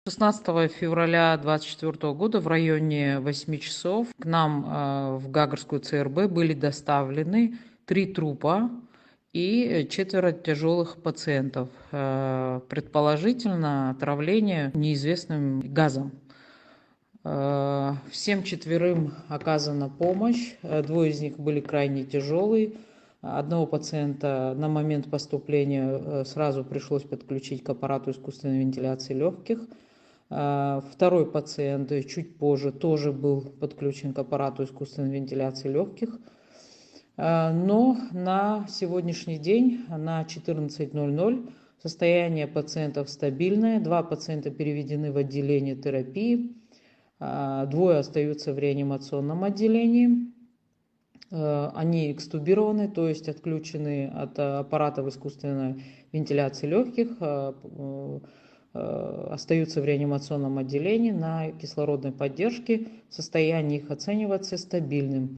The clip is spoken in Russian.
16 февраля 2024 года в районе 8 часов к нам в Гагарскую ЦРБ были доставлены 3 трупа и 4 тяжелых пациентов. Предположительно, отравление неизвестным газом. Всем 4 оказана помощь. 2 из них были крайне тяжелые. Одного пациента на момент поступления сразу пришлось подключить к аппарату искусственной вентиляции легких. 2 пациент чуть позже тоже был подключен к аппарату искусственной вентиляции легких. Но на сегодняшний день, на 14:00, состояние пациентов стабильное. 2 пациента переведены в отделение терапии. 2 остаются в реанимационном отделении. Они экстубированы, то есть отключены от аппаратов искусственной вентиляции легких, остаются в реанимационном отделении на кислородной поддержке. Состояние их оценивается стабильным.